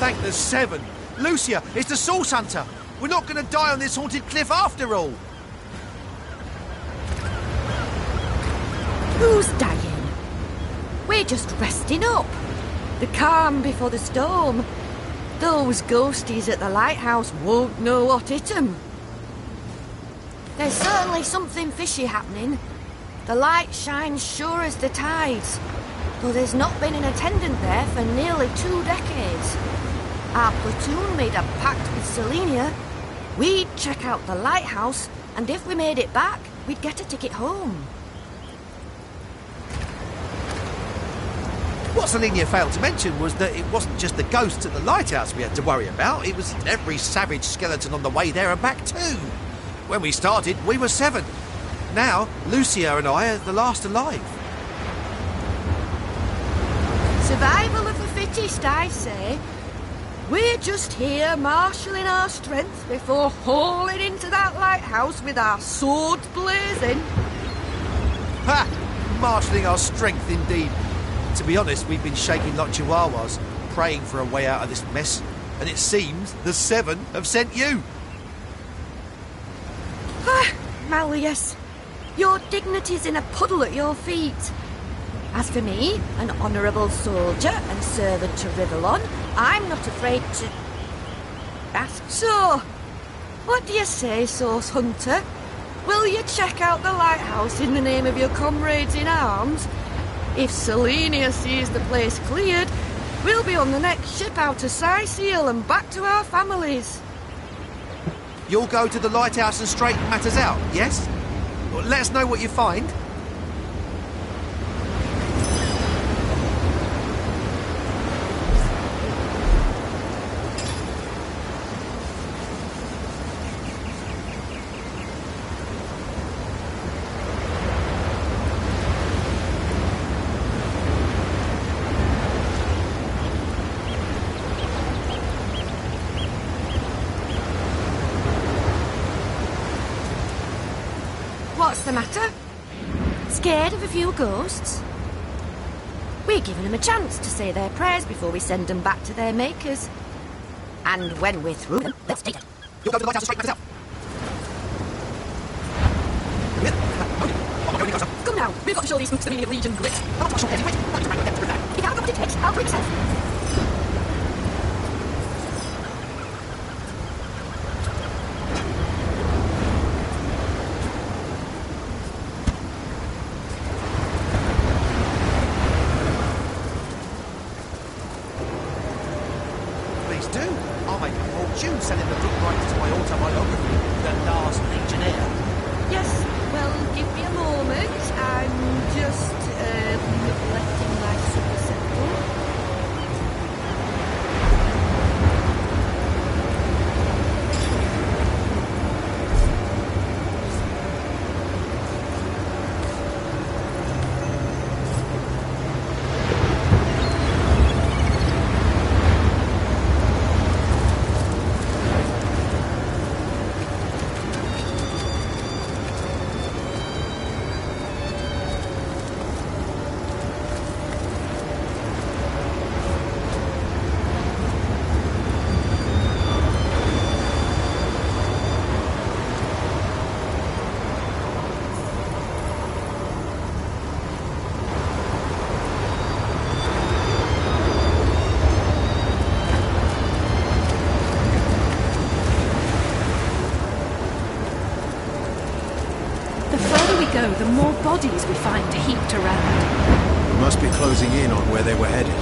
Thank the seven. Lucia, it's the Source Hunter. We're not going to die on this haunted cliff after all. Who's dying? We're just resting up. The calm before the storm. Those ghosties at the lighthouse won't know what hit them. There's certainly something fishy happening. The light shines sure as the tides, though there's not been an attendant there for nearly 2 decades. Our platoon made a pact with Selenia. We'd check out the lighthouse, and if we made it back, we'd get a ticket home. What Selenia failed to mention was that it wasn't just the ghosts at the lighthouse we had to worry about, it was every savage skeleton on the way there and back too. When we started, we were 7. Now, Lucia and I are the last alive. Survival of the fittest, I say. We're just here marshalling our strength before hauling into that lighthouse with our swords blazing. Ha! Marshalling our strength indeed. To be honest, we've been shaking like chihuahuas, praying for a way out of this mess, and it seems the 7 have sent you. Ah, Malleus, your dignity's in a puddle at your feet. As for me, an honourable soldier and servant to Rivellon, I'm not afraid to ask. So, what do you say, Source Hunter? Will you check out the lighthouse in the name of your comrades in arms? If Selenia sees the place cleared, we'll be on the next ship out to Sicil and back to our families. You'll go to the lighthouse and straighten matters out, yes? Well, let us know what you find. What's the matter? Scared of a few ghosts? We're giving them a chance to say their prayers before we send them back to their makers. And when we're through them, let's take it. You'll go to the lighthouse and straighten matters out. Come now, we've got to show these spooks the meaning of Legion grit. If I've got what it takes, I'll bring myself. Do. I'll make a fortune selling the book rights to my autobiography, The Last Legionnaire. Yes, well, give me a moment and... bodies we find heaped around. We must be closing in on where they were headed.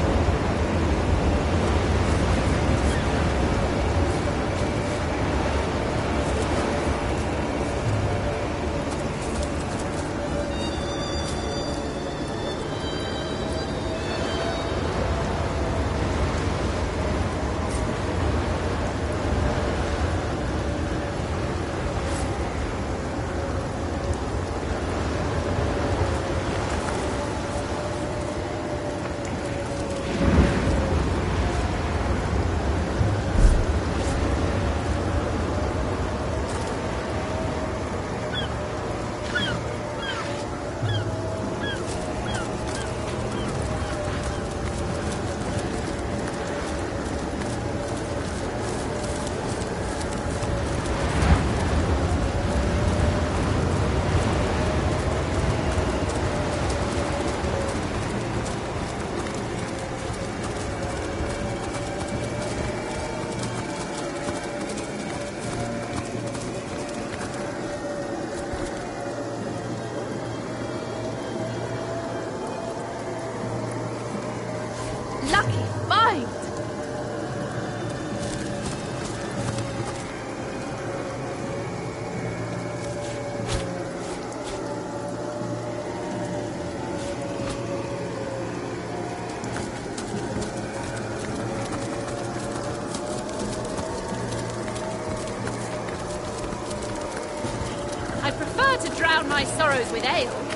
Lucky find! I prefer to drown my sorrows with ale.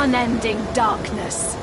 unending darkness.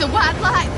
The white light!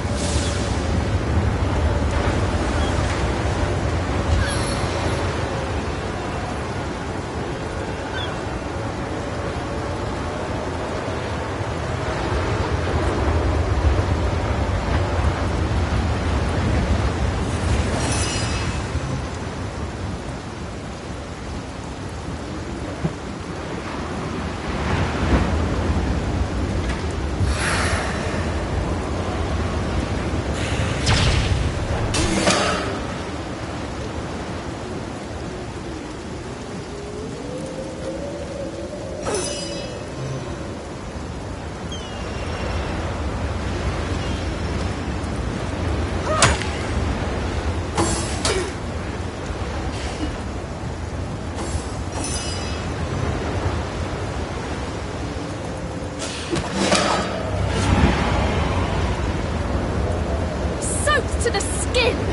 To the skin!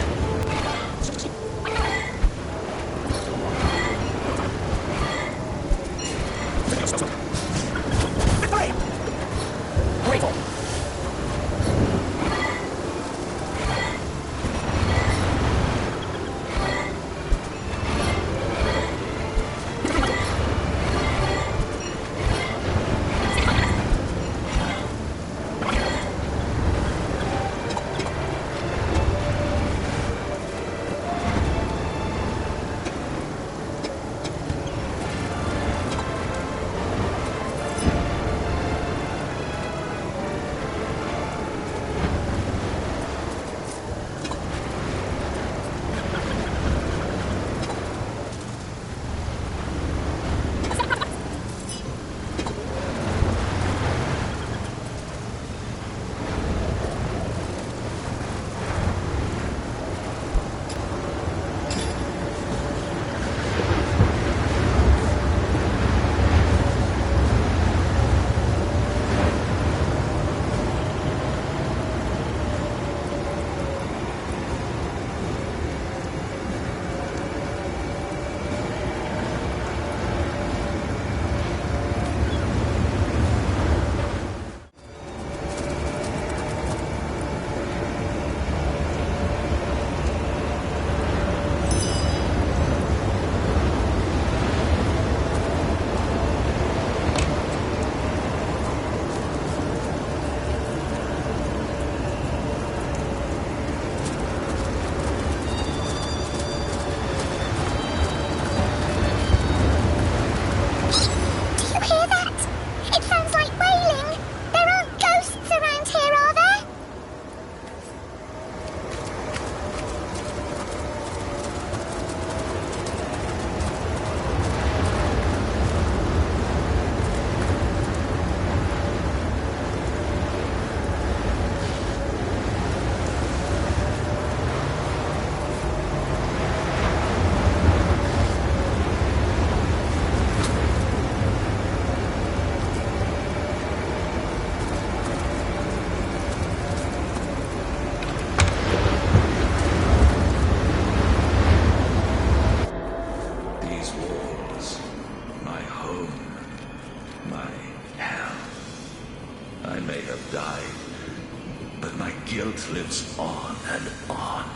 lives on and on.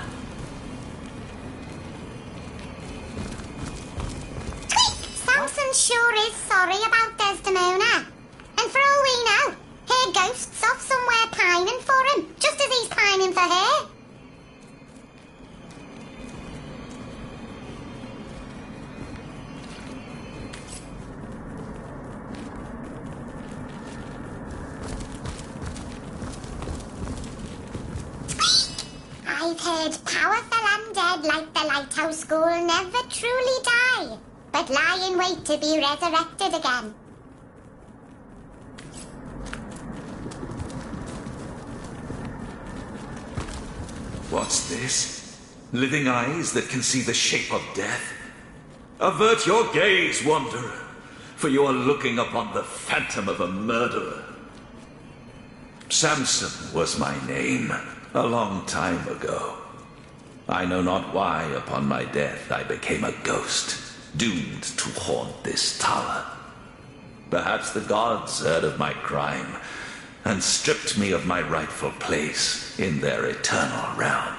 Samson sure is sorry about Desdemona. And for all we know, her ghost's off somewhere pining for him, just as he's pining for her. I've heard powerful undead like the Lighthouse School never truly die, but lie in wait to be resurrected again. What's this? Living eyes that can see the shape of death? Avert your gaze, wanderer, for you are looking upon the phantom of a murderer. Samson was my name, a long time ago. I know not why upon my death I became a ghost, doomed to haunt this tower. Perhaps the gods heard of my crime and stripped me of my rightful place in their eternal realm.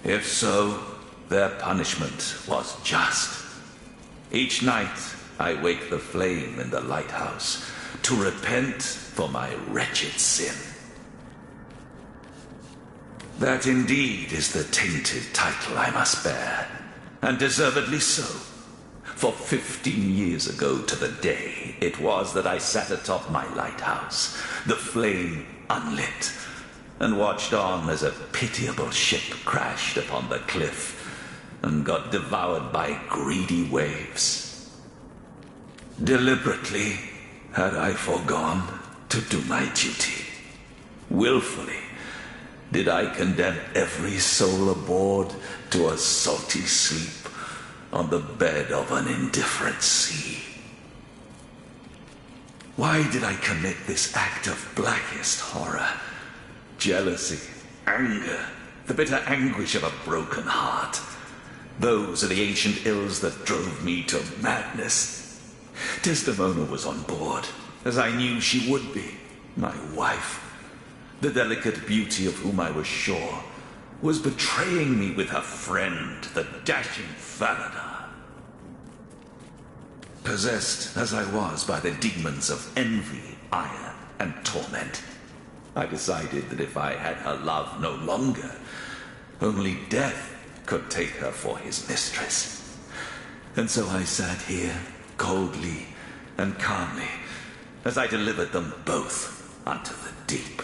If so, their punishment was just. Each night I wake the flame in the lighthouse to repent for my wretched sin. That indeed is the tainted title I must bear, and deservedly so. For 15 years ago to the day, it was that I sat atop my lighthouse, the flame unlit, and watched on as a pitiable ship crashed upon the cliff and got devoured by greedy waves. Deliberately had I foregone to do my duty. Willfully did I condemn every soul aboard to a salty sleep on the bed of an indifferent sea. Why did I commit this act of blackest horror? Jealousy, anger, the bitter anguish of a broken heart. Those are the ancient ills that drove me to madness. Desdemona was on board, as I knew she would be, my wife. The delicate beauty of whom I was sure was betraying me with her friend, the dashing Faladar. Possessed as I was by the demons of envy, ire, and torment, I decided that if I had her love no longer, only death could take her for his mistress. And so I sat here, coldly and calmly, as I delivered them both unto the deep.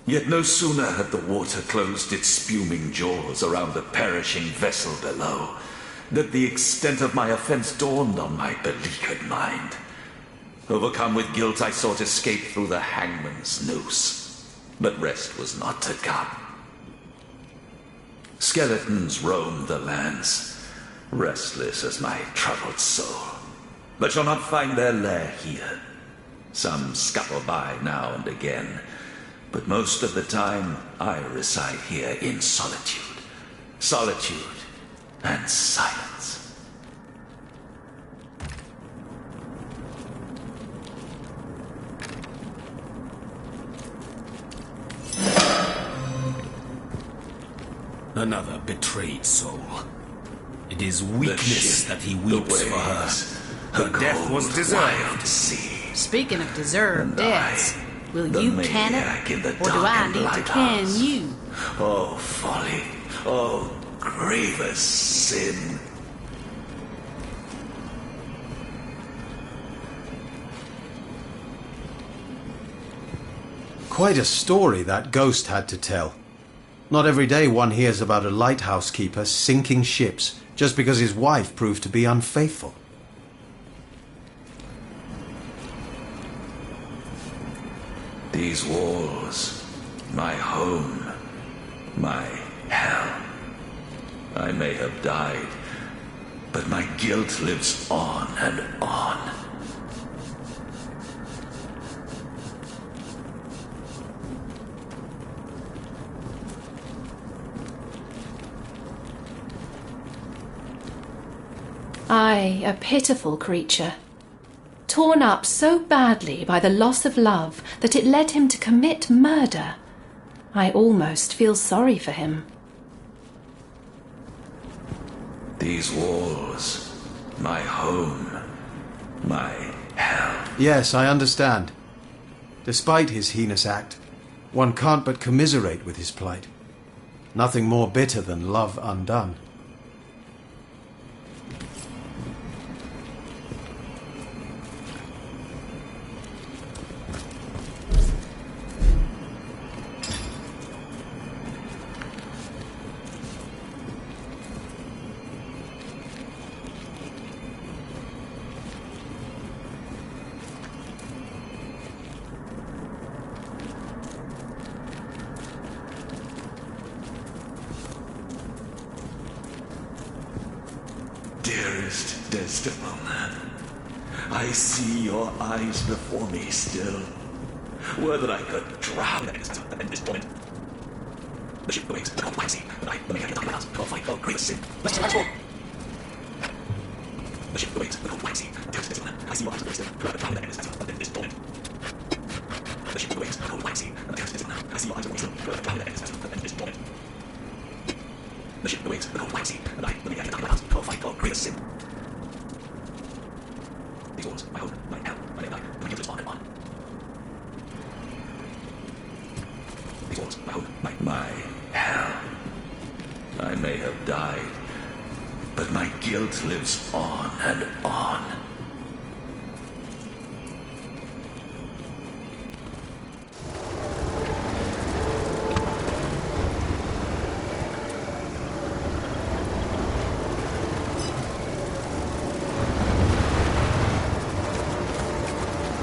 Yet no sooner had the water closed its spuming jaws around the perishing vessel below, that the extent of my offense dawned on my beleaguered mind. Overcome with guilt, I sought escape through the hangman's noose, but rest was not to come. Skeletons roamed the lands, restless as my troubled soul, but shall not find their lair here. Some scuttle by now and again, but most of the time I reside here in solitude. Solitude and silence. Another betrayed soul. It is weakness that he weeps for her. Her death was deserved. Speaking of deserved deaths, will the you can maniac in it, the or do I darkened need to can lighthouse. you? Oh, folly. Oh, grievous sin. Quite a story that ghost had to tell. Not every day one hears about a lighthouse keeper sinking ships just because his wife proved to be unfaithful. These walls, my home, my hell. I may have died, but my guilt lives on and on. I, a pitiful creature, torn up so badly by the loss of love that it led him to commit murder. I almost feel sorry for him. These walls, my home, my hell. Yes, I understand. Despite his heinous act, one can't but commiserate with his plight. Nothing more bitter than love undone. Dearest Desdemona, I see your eyes before me still. Were that I could drown in this moment. The ship waves, the cold sea, but I, the maker of the house, will fight for greater sin. Let's transform. The ship waves, the cold sea, dearest Desdemona, I see your eyes before me still. Were that I could drown in this moment. The ship waves, the cold sea, dearest Desdemona, I see your eyes before me still. Were that I could drown in this moment. The ship waves, the cold sea, and I, the maker of the house, will fight for greater sin. These walls, my home, my hell, my night, my guilt is on and on. These walls, my home, my hell. I may have died, but my guilt lives on and on.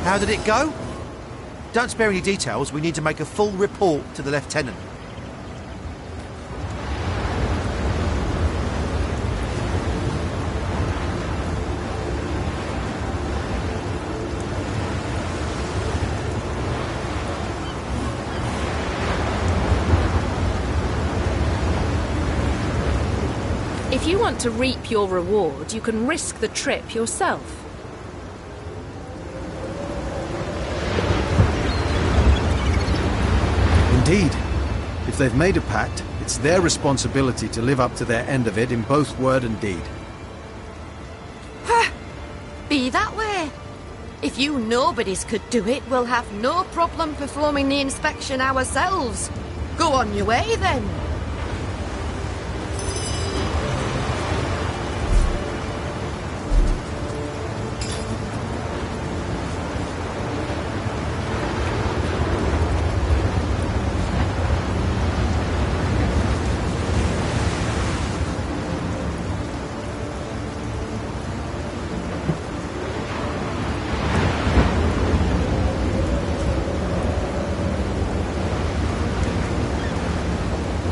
How did it go? Don't spare any details. We need to make a full report to the Lieutenant. If you want to reap your reward, you can risk the trip yourself. Indeed. If they've made a pact, it's their responsibility to live up to their end of it in both word and deed. Be that way. If you nobodies could do it, we'll have no problem performing the inspection ourselves. Go on your way, then.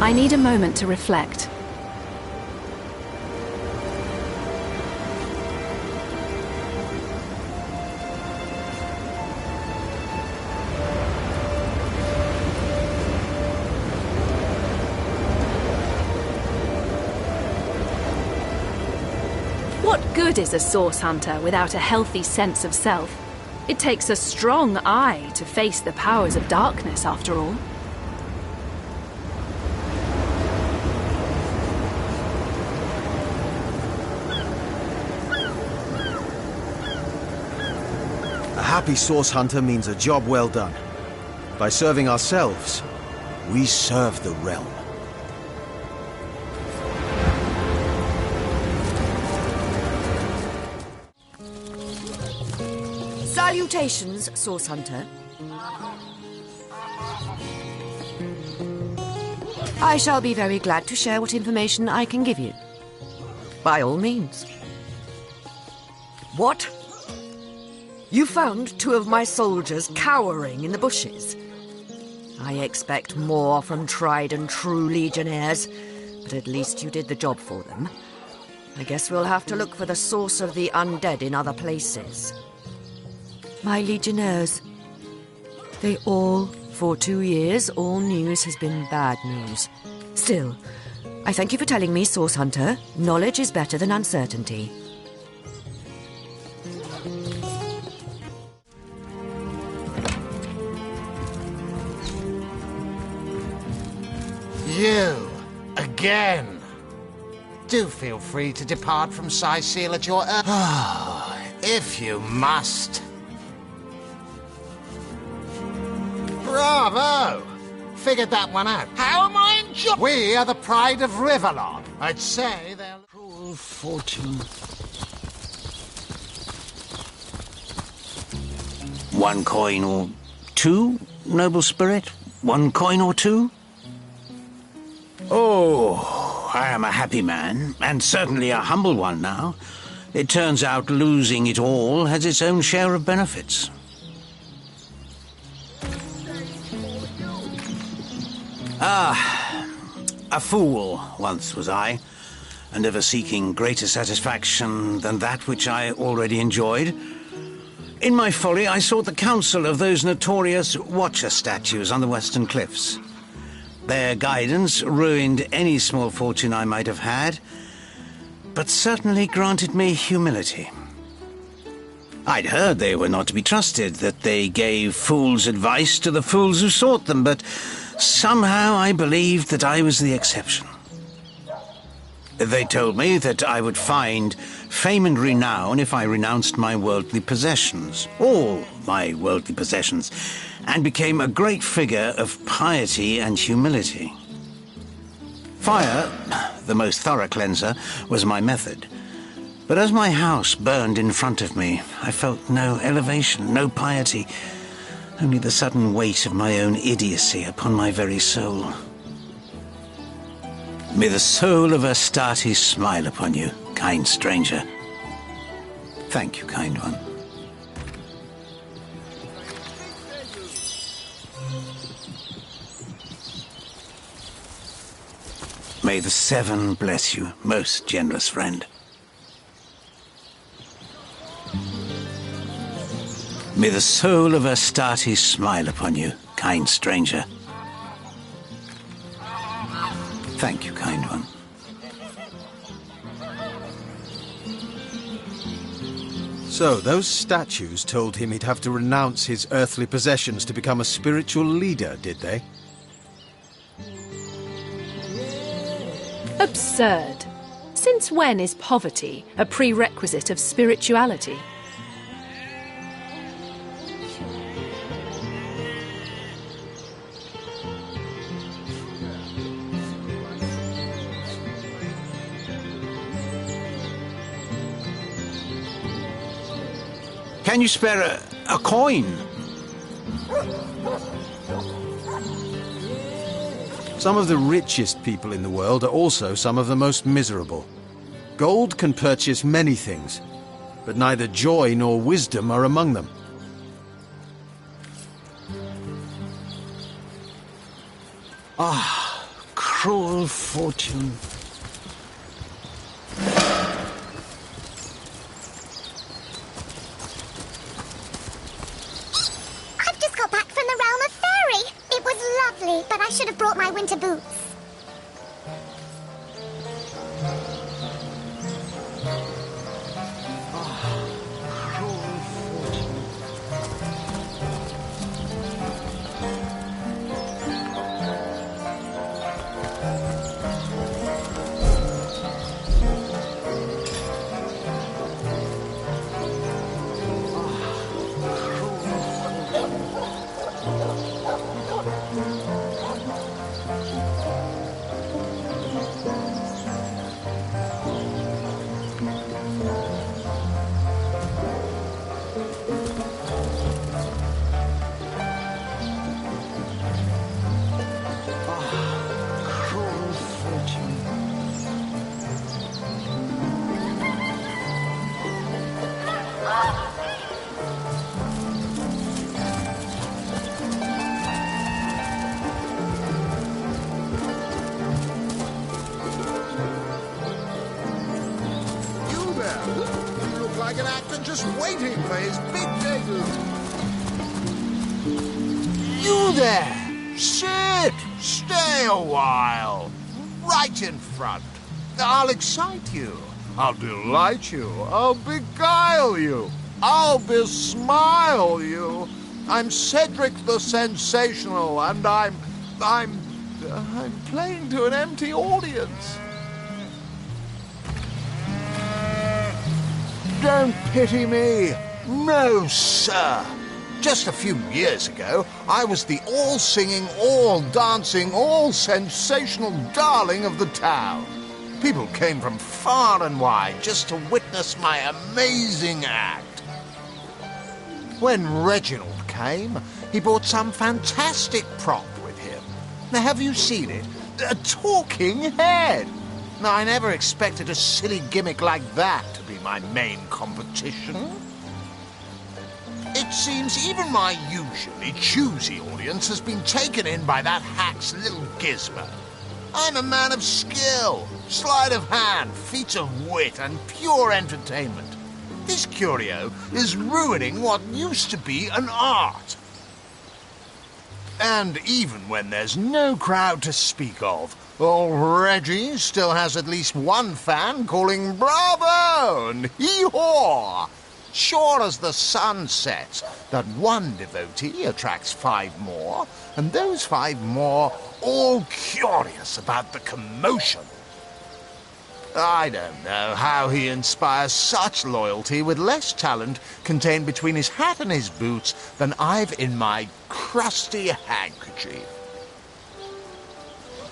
I need a moment to reflect. What good is a source hunter without a healthy sense of self? It takes a strong eye to face the powers of darkness, after all. A happy source hunter means a job well done. By serving ourselves, we serve the realm. Salutations, Source Hunter. I shall be very glad to share what information I can give you. By all means. What? You found 2 of my soldiers cowering in the bushes. I expect more from tried and true legionnaires, but at least you did the job for them. I guess we'll have to look for the source of the undead in other places. My legionnaires, they all, for 2 years, all news has been bad news. Still, I thank you for telling me, Source Hunter. Knowledge is better than uncertainty. you. Again. Do feel free to depart from Seal at your if you must. Bravo! Figured that one out. How am I enjoying? We are the pride of Riverlon. I'd say they're cruel fortune. One coin or two, noble spirit? One coin or two? Oh, I am a happy man, and certainly a humble one now. It turns out losing it all has its own share of benefits. A fool once was I, and ever seeking greater satisfaction than that which I already enjoyed. In my folly, I sought the counsel of those notorious Watcher statues on the western cliffs. Their guidance ruined any small fortune I might have had, but certainly granted me humility. I'd heard they were not to be trusted, that they gave fools' advice to the fools who sought them, but somehow I believed that I was the exception. They told me that I would find fame and renown if I renounced my worldly possessions, all my worldly possessions, and became a great figure of piety and humility. Fire, the most thorough cleanser, was my method. But as my house burned in front of me, I felt no elevation, no piety, only the sudden weight of my own idiocy upon my very soul. May the soul of Astarte smile upon you, kind stranger. Thank you, kind one. May the Seven bless you, most generous friend. May the soul of Astarte smile upon you, kind stranger. Thank you, kind one. So, those statues told him he'd have to renounce his earthly possessions to become a spiritual leader, did they? Absurd. Since when is poverty a prerequisite of spirituality? Can you spare a coin? Some of the richest people in the world are also some of the most miserable. Gold can purchase many things, but neither joy nor wisdom are among them. Ah, cruel fortune. But I should have brought my winter boots. Like an actor just waiting for his big debut. You there! Sit! Stay a while. Right in front. I'll excite you. I'll delight you. I'll beguile you. I'll besmile you. I'm Cedric the Sensational, and I'm I'm playing to an empty audience. Don't pity me. No, sir. Just a few years ago, I was the all-singing, all-dancing, all-sensational darling of the town. People came from far and wide just to witness my amazing act. When Reginald came, he brought some fantastic prop with him. Now, have you seen it? A talking head. Now, I never expected a silly gimmick like that to be my main competition. It seems even my usually choosy audience has been taken in by that hack's little gizmo. I'm a man of skill, sleight of hand, feats of wit, and pure entertainment. This curio is ruining what used to be an art. And even when there's no crowd to speak of, old Reggie still has at least one fan calling bravo and hee-haw. Sure as the sun sets, that one devotee attracts 5 more, and those 5 more all curious about the commotion. I don't know how he inspires such loyalty with less talent contained between his hat and his boots than I've in my crusty handkerchief.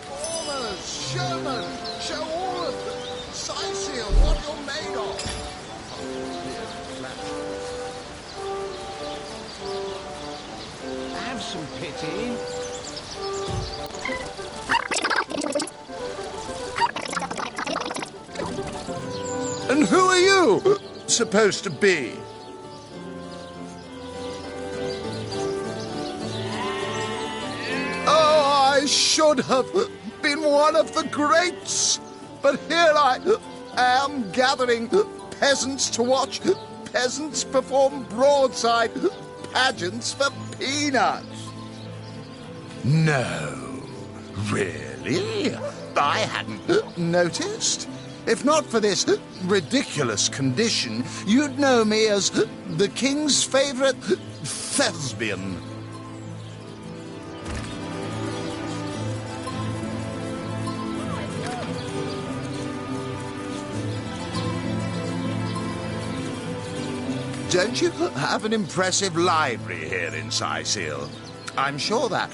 Performers, showmen, show all of them. Sight seal what you're made of. Have some pity. And who are you supposed to be? Oh, I should have been one of the greats. But here I am gathering peasants to watch peasants perform broadside pageants for peanuts. No, really? I hadn't noticed. If not for this ridiculous condition, you'd know me as the king's favorite thespian. Don't you have an impressive library here in Sicil? I'm sure that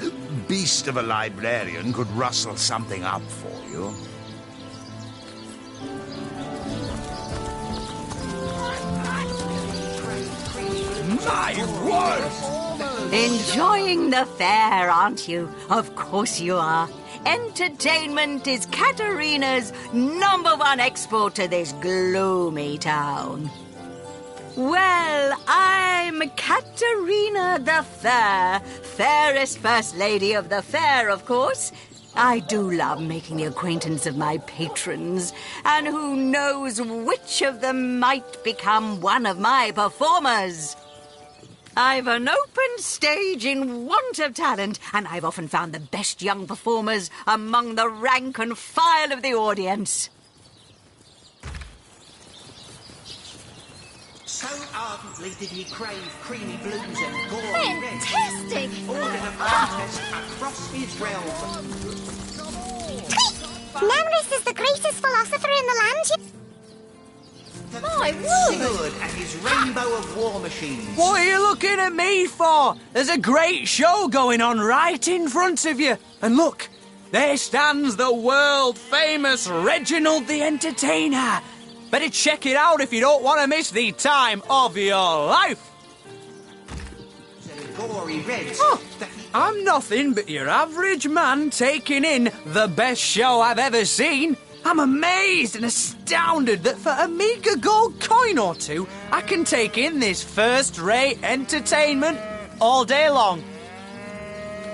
beast of a librarian could rustle something up for you. My word! Enjoying the fair, aren't you? Of course you are. Entertainment is Katerina's #1 export to this gloomy town. Well, I'm Katerina the Fair, fairest first lady of the fair, of course. I do love making the acquaintance of my patrons, and who knows which of them might become one of my performers. I've an open stage in want of talent, and I've often found the best young performers among the rank and file of the audience. So ardently did he crave creamy blues and gory reds. Fantastic! Ordered a contest across his realm. Nemrith is the greatest philosopher in the land. My word! And his rainbow of war machines. What are you looking at me for? There's a great show going on right in front of you. And look, there stands the world-famous Reginald the Entertainer. Better check it out if you don't want to miss the time of your life. Gory reds. Oh, I'm nothing but your average man taking in the best show I've ever seen. I'm amazed and astounded that for a meagre gold coin or two, I can take in this first-rate entertainment all day long.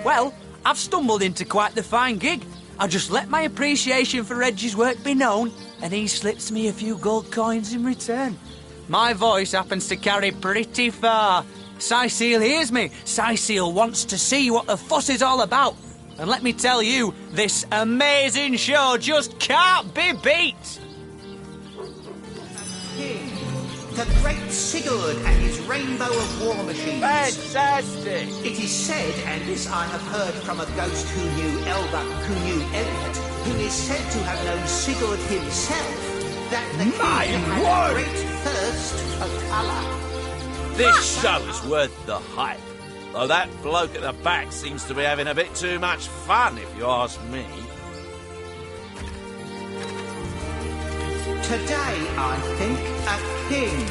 Well, I've stumbled into quite the fine gig. I'll just let my appreciation for Reggie's work be known, and he slips me a few gold coins in return. My voice happens to carry pretty far. Sicil hears me. Sicil wants to see what the fuss is all about. And let me tell you, this amazing show just can't be beat. King, The great Sigurd and his rainbow of war machines. Fantastic! It is said, and this I have heard from a ghost who knew Elba, who knew Elliot, who is said to have known Sigurd himself, that the king had a great thirst for colour. This show's worth the hype. Though that bloke at the back seems to be having a bit too much fun, if you ask me. Today, I think, a king.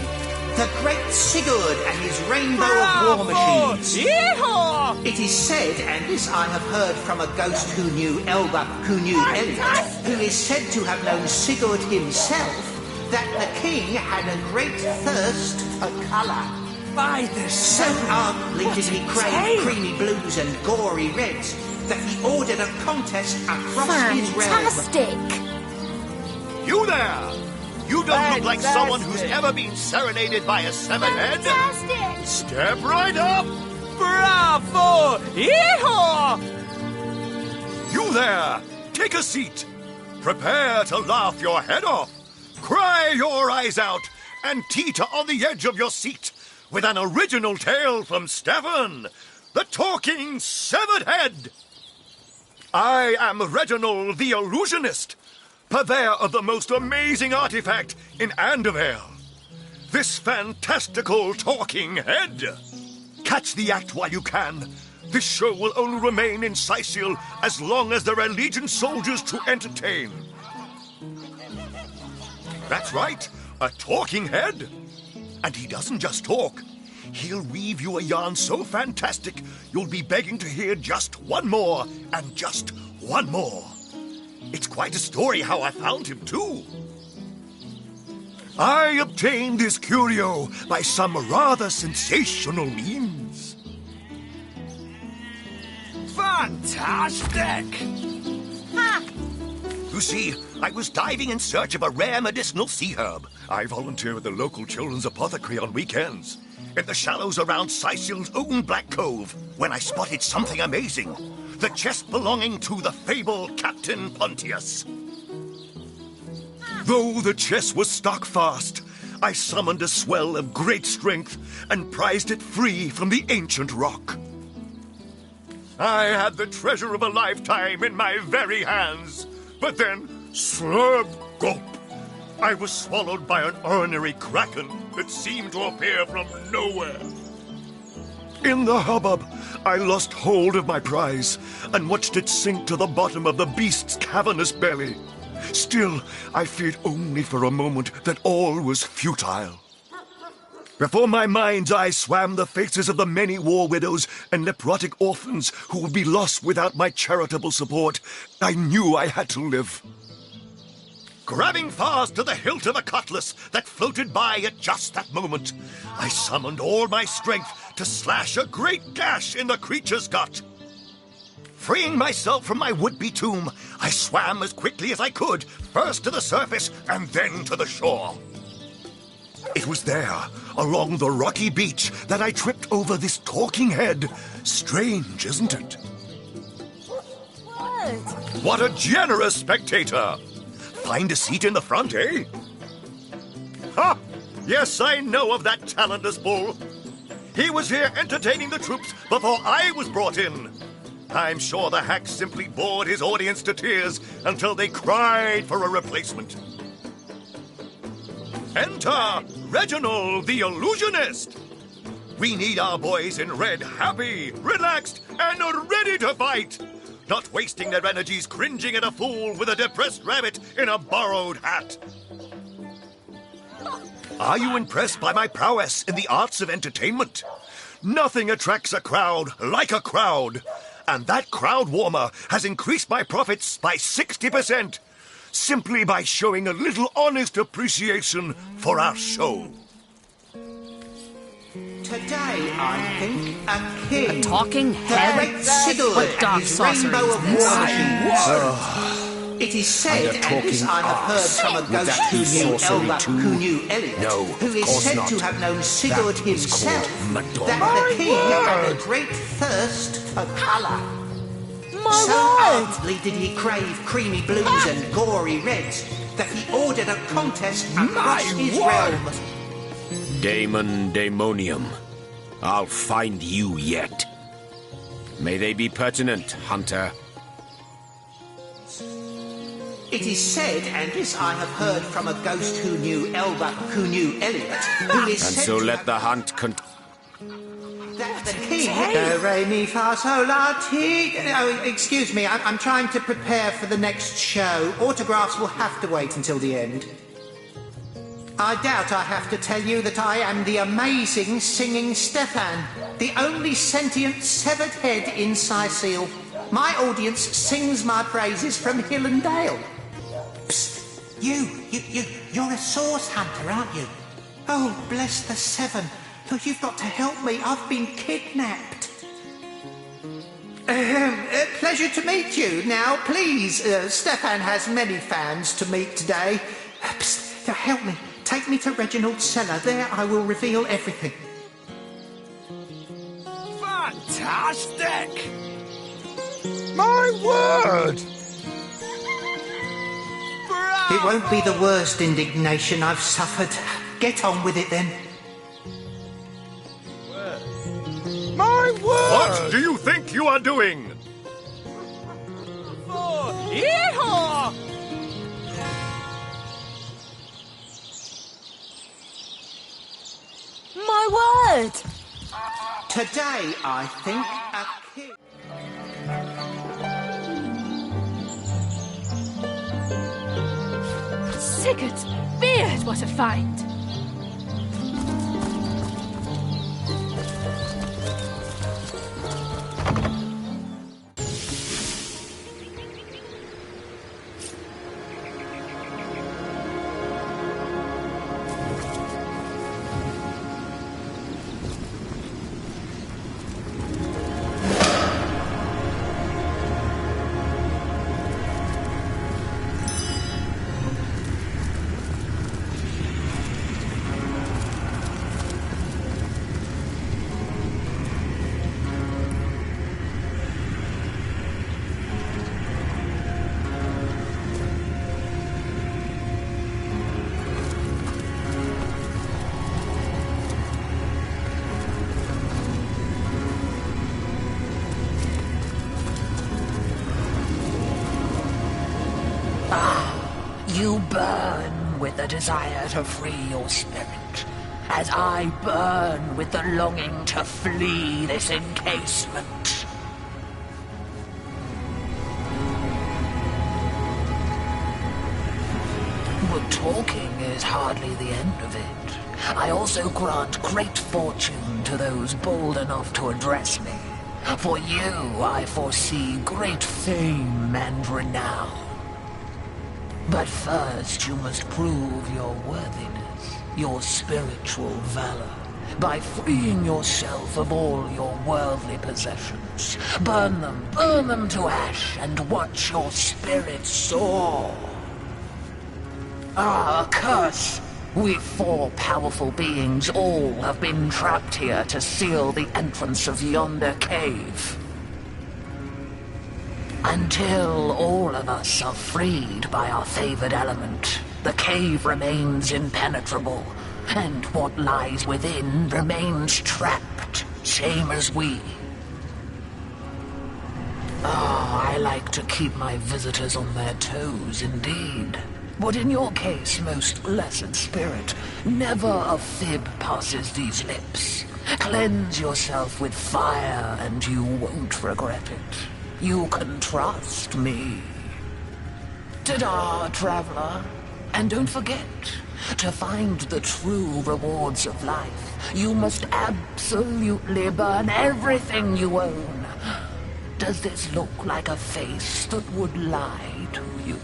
The great Sigurd and his rainbow of war machines. Yeehaw! It is said, and this I have heard from a ghost who knew Elba, who knew Elliot, who is said to have known Sigurd himself, that the king had a great thirst for colour. By the So ardently did he crave creamy blues and gory reds that he ordered a contest across his realm. Fantastic! You there! You don't look like someone who's ever been serenaded by a seven-head. Fantastic! Step right up! Bravo! Yeehaw! You there! Take a seat. Prepare to laugh your head off, cry your eyes out, and teeter on the edge of your seat with an original tale from Stefan, the talking severed head. I am Reginald the Illusionist, purveyor of the most amazing artifact in Andevale, this fantastical talking head. Catch the act while you can. This show will only remain in Sicil as long as there are Legion soldiers to entertain. That's right, a talking head. And he doesn't just talk. He'll weave you a yarn so fantastic, you'll be begging to hear just one more, and just one more. It's quite a story how I found him, too. I obtained this curio by some rather sensational means. Fantastic! Ha! You see, I was diving in search of a rare medicinal sea herb. I volunteer at the local children's apothecary on weekends, in the shallows around Sicil's own Black Cove, when I spotted something amazing. The chest belonging to the fabled Captain Pontius. Though the chest was stuck fast, I summoned a swell of great strength and prized it free from the ancient rock. I had the treasure of a lifetime in my very hands, but then, slurp, gulp, I was swallowed by an ornery kraken that seemed to appear from nowhere. In the hubbub, I lost hold of my prize and watched it sink to the bottom of the beast's cavernous belly. Still, I feared only for a moment that all was futile. Before my mind's eye swam the faces of the many war widows and leprotic orphans who would be lost without my charitable support. I knew I had to live. Grabbing fast to the hilt of a cutlass that floated by at just that moment, I summoned all my strength to slash a great gash in the creature's gut. Freeing myself from my would-be tomb, I swam as quickly as I could, first to the surface and then to the shore. It was there, along the rocky beach, that I tripped over this talking head. Strange, isn't it? What a generous spectator! Find a seat in the front, eh? Ha! Yes, I know of that talentless bull. He was here entertaining the troops before I was brought in. I'm sure the hack simply bored his audience to tears until they cried for a replacement. Enter Reginald the Illusionist. We need our boys in red happy, relaxed, and ready to fight. Not wasting their energies cringing at a fool with a depressed rabbit in a borrowed hat. Are you impressed by my prowess in the arts of entertainment? Nothing attracts a crowd like a crowd. And that crowd warmer has increased my profits by 60%, simply by showing a little honest appreciation for our show. Today, I think, a king. A talking head? The great Sigurd What dark and his sorcery rainbow is of this? war machines. It is said, and this I have heard from a ghost who knew Elba, who knew Elliot, who is said to have known Sigurd himself, that the king had a great thirst for colour. So ardently did he crave creamy blues and gory reds that he ordered a contest across his realm. Daemon Daemonium. I'll find you yet. May they be pertinent, Hunter. It is said, and this I have heard from a ghost who knew Elba, who knew Elliot, who is And said so to let have- the hunt that the king... Do, re, mi, fa, sol, la, ti... Oh, excuse me, I'm trying to prepare for the next show. Autographs will have to wait until the end. I doubt I have to tell you that I am the amazing singing Stefan, the only sentient severed head in Sicile. My audience sings my praises from hill and dale. Psst, you're a source hunter, aren't you? Oh, bless the seven. Look, you've got to help me. I've been kidnapped. Pleasure to meet you. Now, please, Stefan has many fans to meet today. Psst, now help me. Take me to Reginald's cellar. There I will reveal everything. Fantastic! My word! It won't be the worst indignation I've suffered. Get on with it then. My word! What do you think you are doing? Yeehaw! My word! Today, I think, a king... Sigurd's beard, what a find! You burn with the desire to free your spirit, as I burn with the longing to flee this encasement. But talking is hardly the end of it. I also grant great fortune to those bold enough to address me. For you, I foresee great fame and renown. But first you must prove your worthiness, your spiritual valor, by freeing yourself of all your worldly possessions. Burn them to ash, and watch your spirit soar. Ah, curse! We four powerful beings all have been trapped here to seal the entrance of yonder cave. Until all of us are freed by our favored element, the cave remains impenetrable, and what lies within remains trapped, same as we. I like to keep my visitors on their toes indeed. But in your case, most blessed spirit, never a fib passes these lips. Cleanse yourself with fire, and you won't regret it. You can trust me. Ta-da, traveler. And don't forget, to find the true rewards of life, you must absolutely burn everything you own. Does this look like a face that would lie to you?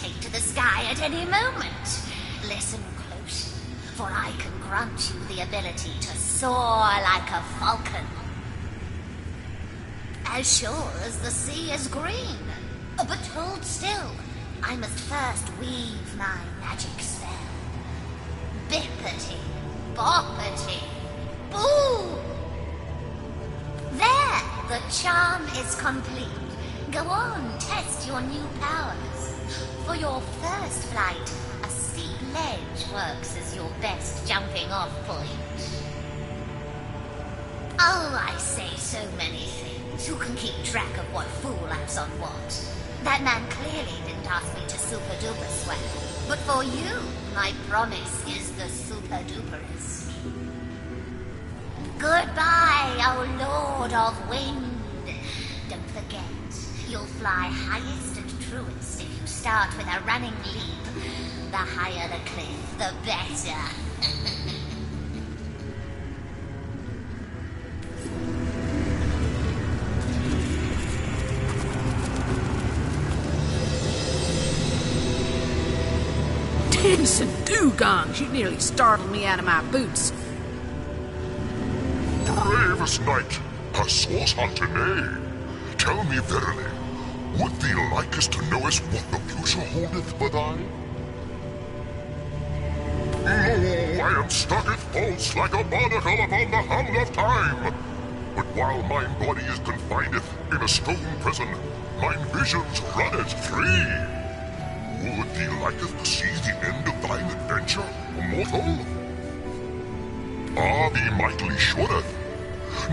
take to the sky at any moment. Listen close, for I can grant you the ability to soar like a falcon. As sure as the sea is green. But hold still. I must first weave my magic spell. Bippity, boppity, boo! There, the charm is complete. Go on, test your new powers. For your first flight, a steep ledge works as your best jumping-off point. Oh, I say so many things. Who can keep track of what fool acts on what? That man clearly didn't ask me to super-duper swear. But for you, my promise is the super-duperest. Goodbye, oh Lord of Wind. Don't forget, you'll fly highest and truest if you start with a running leap. The higher the cliff, the better. Dancing dugongs, you nearly startled me out of my boots. Bravest knight, a source hunter, nay. Tell me verily, would thee likest to knowest what the future holdeth for thine? Lo, I am stucketh false like a barnacle upon the humble of time. But while mine body is confineth in a stone prison, mine visions runneth free. Would thee liketh to see the end of thine adventure, mortal? Ah, thee mightily shouldeth.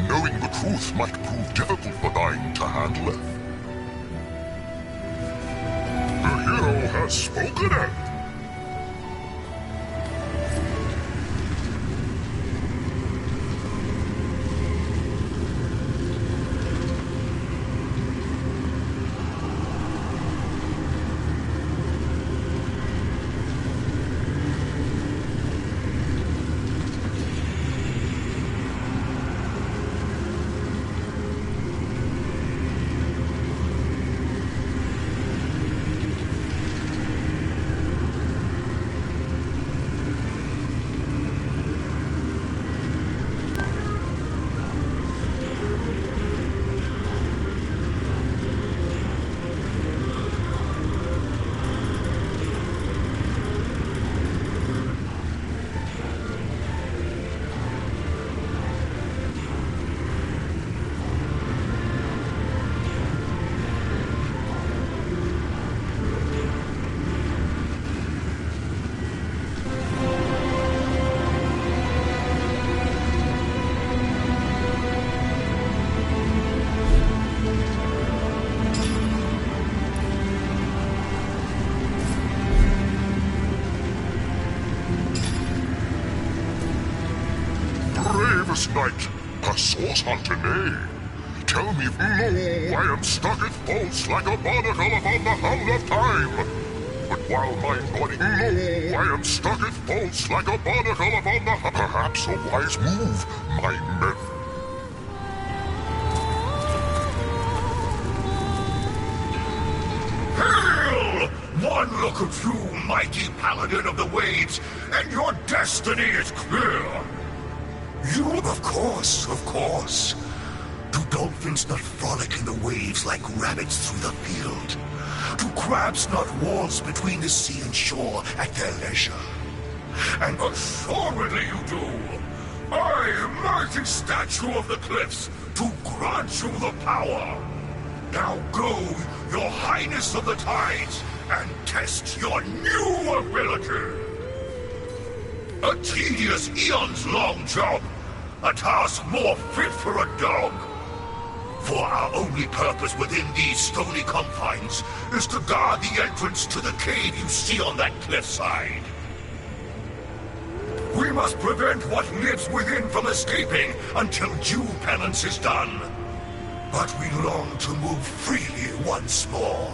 Knowing the truth might prove difficult for thine to handle. The hero has spoken. Knight, a source hunter, nay. Tell me, lo, I am stucketh false like a barnacle upon the hull of time. But while mine body, lo, I am stucketh false like a barnacle upon the perhaps a wise move, mine men. Hail! One look of you, mighty paladin of the waves, and your destiny is clear. You, of course. Do dolphins not frolic in the waves like rabbits through the field? Do crabs not waltz between the sea and shore at their leisure? And assuredly you do. I, mighty statue of the cliffs, to grant you the power. Now go, your highness of the tides, and test your new ability. A tedious eons-long job. A task more fit for a dog. For our only purpose within these stony confines is to guard the entrance to the cave you see on that cliffside. We must prevent what lives within from escaping until due penance is done. But we long to move freely once more.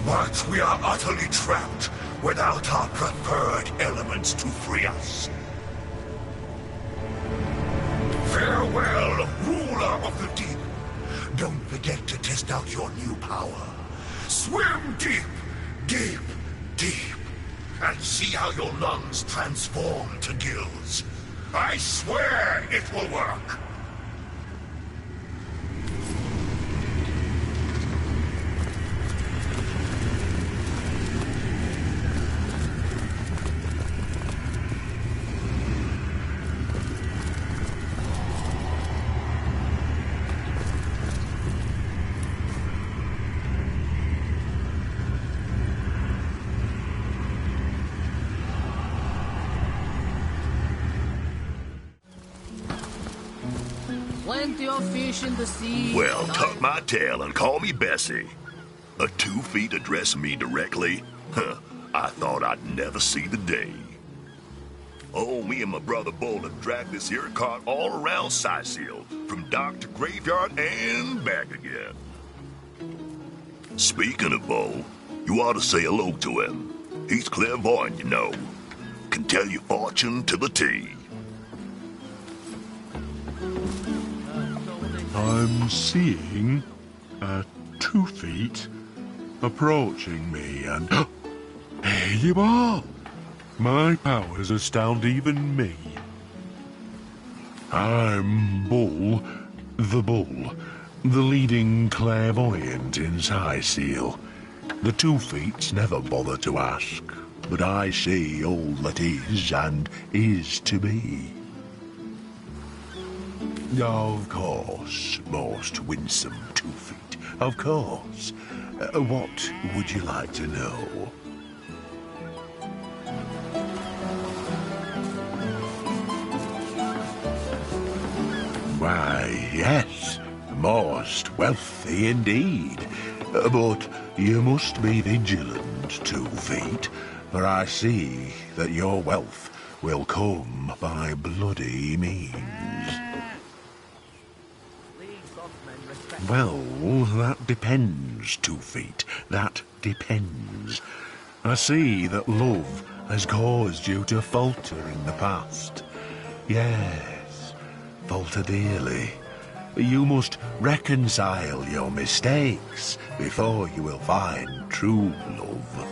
But we are utterly trapped without our preferred elements to free us. Farewell, ruler of the deep. Don't forget to test out your new power. Swim deep, deep, deep, and see how your lungs transform to gills. I swear it will work. Plenty of fish in the sea. Well, tuck my tail and call me Bessie. A 2 feet addressing me directly? Huh, I thought I'd never see the day. Oh, me and my brother Bull have dragged this here cart all around Sightseal, from dock to graveyard and back again. Speaking of Bull, you ought to say hello to him. He's clairvoyant, you know. Can tell your fortune to the T. I'm seeing 2 feet approaching me, and here you are. My powers astound even me. I'm Bull, the leading clairvoyant in Sightseal. The 2 feets never bother to ask, but I see all that is and is to be. Of course, most winsome 2 feet, of course. What would you like to know? Why, yes, most wealthy indeed. But you must be vigilant, 2 feet, for I see that your wealth will come by bloody means. Well, that depends, 2 feet. That depends. I see that love has caused you to falter in the past. Yes, falter dearly. You must reconcile your mistakes before you will find true love.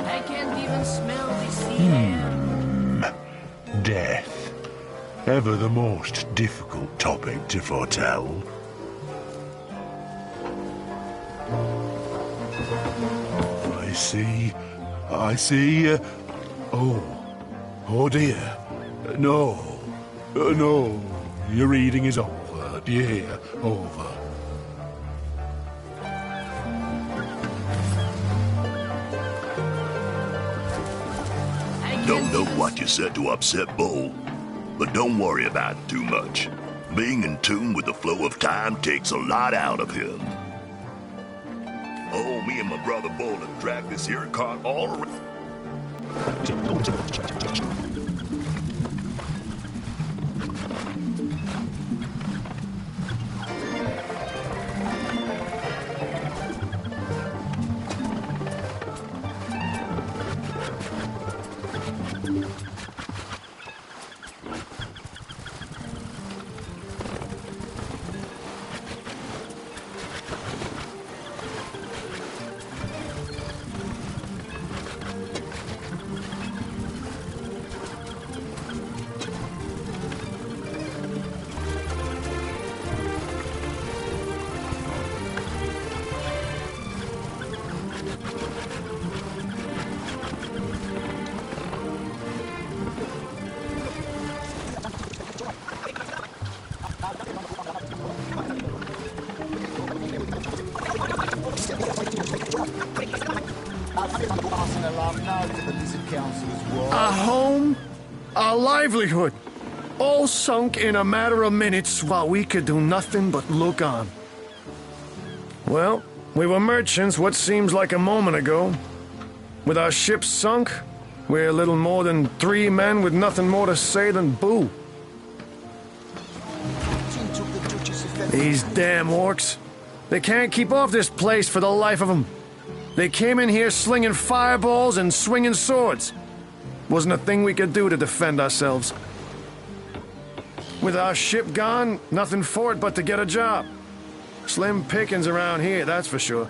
I can't even smell the sea air. Death. Ever the most difficult topic to foretell. I see, oh dear. No, your reading is over, dear, over. Don't know what you said to upset Bull, but don't worry about it too much. Being in tune with the flow of time takes a lot out of him. Oh, me and my brother Bull have dragged this here cart all around. Our home, our livelihood, all sunk in a matter of minutes while we could do nothing but look on. Well, we were merchants what seems like a moment ago. With our ship sunk, we're little more than 3 men with nothing more to say than boo. These damn orcs. They can't keep off this place for the life of them. They came in here slinging fireballs and swinging swords. Wasn't a thing we could do to defend ourselves. With our ship gone, nothing for it but to get a job. Slim pickings around here, that's for sure.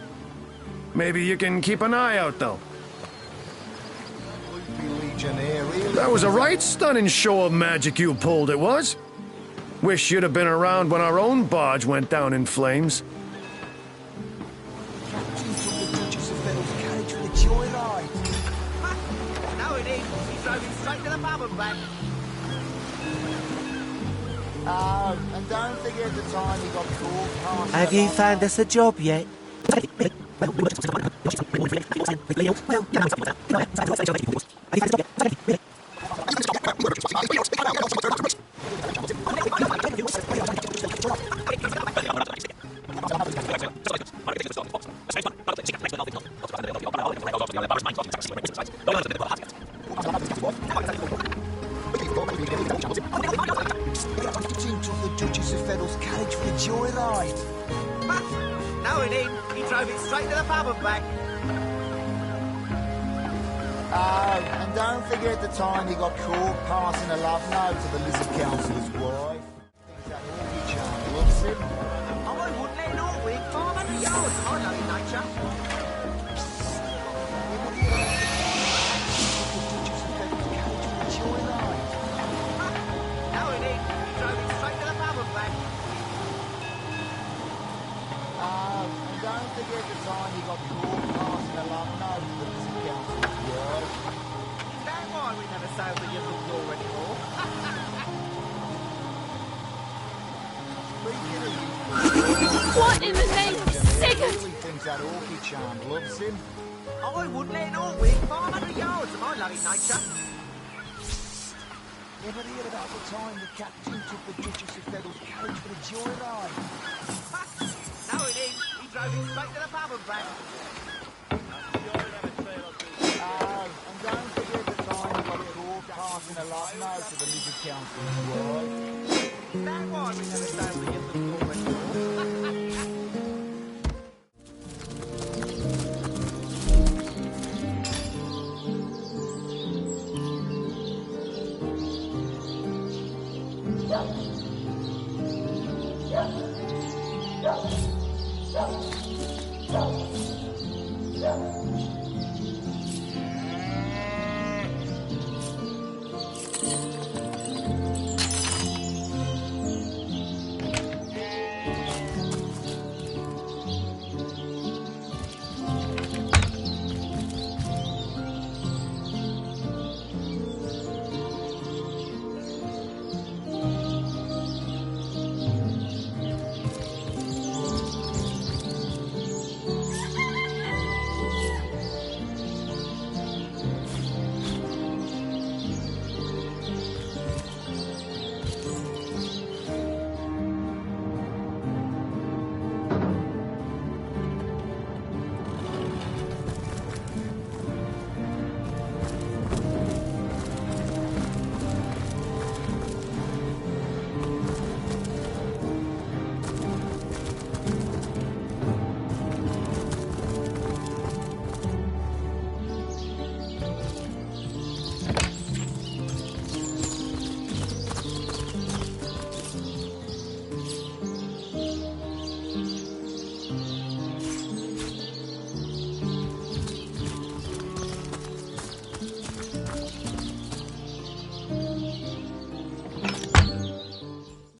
Maybe you can keep an eye out, though. That was a right stunning show of magic you pulled, it was. Wish you'd have been around when our own barge went down in flames. No, it ain't. He drove him straight to the pub and back. Oh, and don't forget the time he got caught past. Have you found us a job yet? No, it ain't. He drove it straight to the pub and back. Oh, and don't forget the time he got caught passing a love note to the Lizard Councillor's wife. Loves him. I wouldn't let an Orwig 500 yards of my loving nature. No, it ain't. He drove it straight to the pub and back. Oh, and don't forget the time he got caught passing a love note to the Lizard Councillor's wife. Is that why we never sail the Yellow Door anymore? What in the name of Sigurd? He thinks that orchid charm loves him. I wouldn't let an Orwig 500 yards of my loving nature. Ever hear about the time the captain took the Duchess of Feddle's carriage for a joyride? No, it ain't. He drove it straight to the pub and back. Oh, and don't forget the time he got caught passing a love note to the Lizard Councillor's wife. Is that why we never sail the Yellow Door anymore?